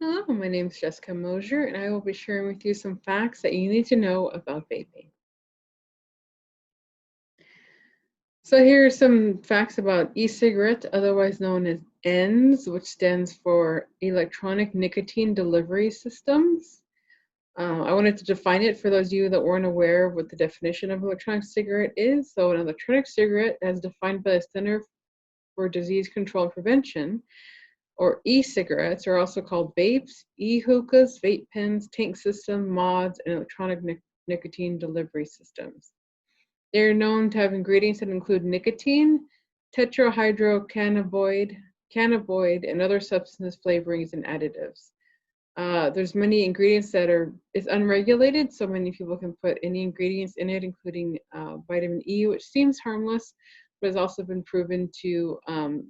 Hello, my name is Jessica Mosier, and I will be sharing with you some facts that you need to know about vaping. So, here are some facts about e-cigarette, otherwise known as ENDS, which stands for Electronic Nicotine Delivery Systems. I wanted to define it for those of you that weren't aware of what the definition of electronic cigarette is. So, an electronic cigarette, as defined by the Center for Disease Control and Prevention, or e-cigarettes, are also called vapes, e-hookahs, vape pens, tank system, mods, and electronic nicotine delivery systems. They're known to have ingredients that include nicotine, tetrahydrocannabinoid, and other substance flavorings and additives. There's many ingredients that it's unregulated, so many people can put any ingredients in it, including vitamin E, which seems harmless, but has also been proven to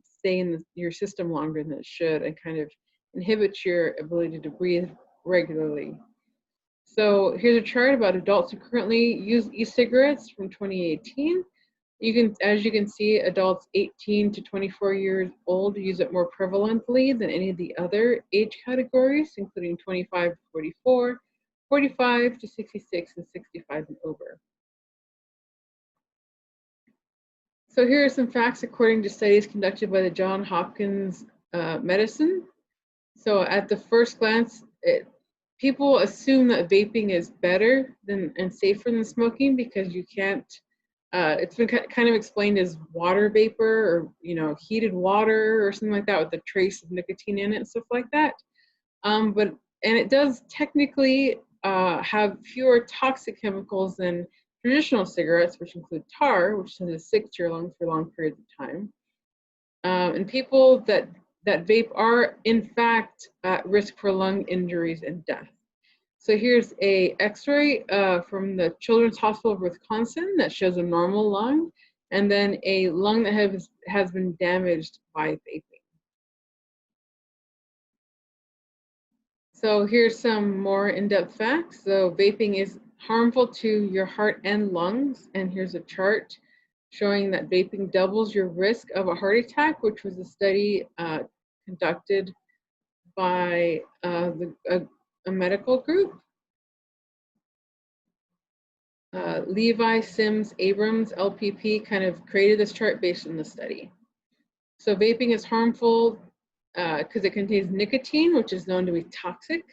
stay in your system longer than it should and kind of inhibits your ability to breathe regularly. So here's a chart about adults who currently use e-cigarettes from 2018. As you can see, adults 18 to 24 years old use it more prevalently than any of the other age categories, including 25 to 44, 45 to 66, and 65 and over. So here are some facts according to studies conducted by the Johns Hopkins Medicine. So at the first glance, people assume that vaping is better and safer than smoking because you can't. It's been kind of explained as water vapor or heated water or something like that with a trace of nicotine in it and stuff like that. And it does technically have fewer toxic chemicals than traditional cigarettes, which include tar, which tends to stick to your lungs for long periods of time. And people that vape are in fact at risk for lung injuries and death. So here's a X-ray from the Children's Hospital of Wisconsin that shows a normal lung, and then a lung that has been damaged by vaping. So here's some more in-depth facts. So vaping is harmful to your heart and lungs, and here's a chart showing that vaping doubles your risk of a heart attack, which was a study conducted by a medical group. Levi, Sims, Abrams, LPP kind of created this chart based on the study. So vaping is harmful because it contains nicotine, which is known to be toxic.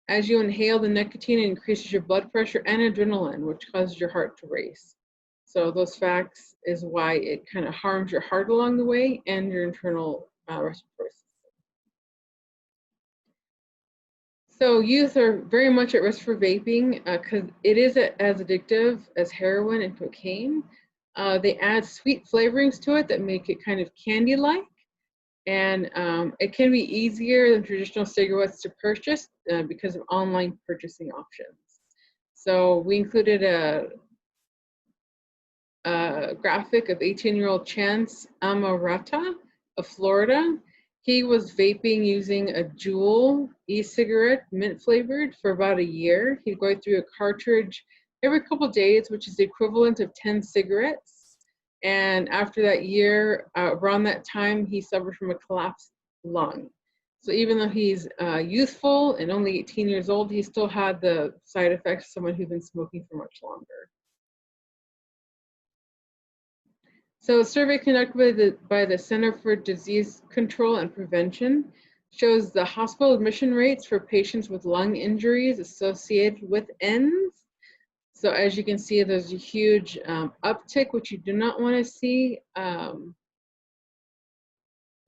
As you inhale the nicotine, it increases your blood pressure and adrenaline, which causes your heart to race. So those facts is why it kind of harms your heart along the way and your internal respiratory system. So youth are very much at risk for vaping because it is as addictive as heroin and cocaine. They add sweet flavorings to it that make it kind of candy-like, and it can be easier than traditional cigarettes to purchase because of online purchasing options. So we included a graphic of 18-year-old Chance Amarata of Florida. He was vaping using a Juul e-cigarette, mint flavored, for about a year. He'd go through a cartridge every couple of days, which is the equivalent of 10 cigarettes. And after that year, around that time, he suffered from a collapsed lung. So even though he's youthful and only 18 years old, he still had the side effects of someone who's been smoking for much longer. So a survey conducted by the Center for Disease Control and Prevention shows the hospital admission rates for patients with lung injuries associated with ENDS. So as you can see, there's a huge uptick, which you do not want to see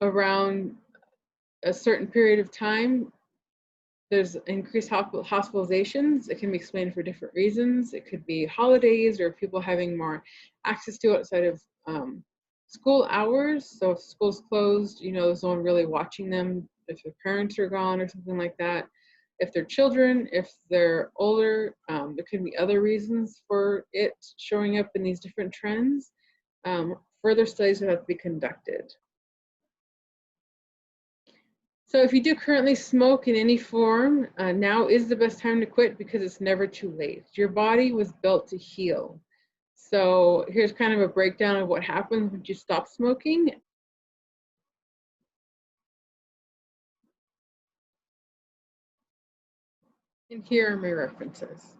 around a certain period of time. There's increased hospitalizations. It can be explained for different reasons. It could be holidays or people having more access to it outside of school hours. So if school's closed, there's no one really watching them if their parents are gone or something like that. If they're children, if they're older, there could be other reasons for it showing up in these different trends. Further studies would have to be conducted. So if you do currently smoke in any form, now is the best time to quit because it's never too late. Your body was built to heal. So here's kind of a breakdown of what happens when you stop smoking. And here are my references.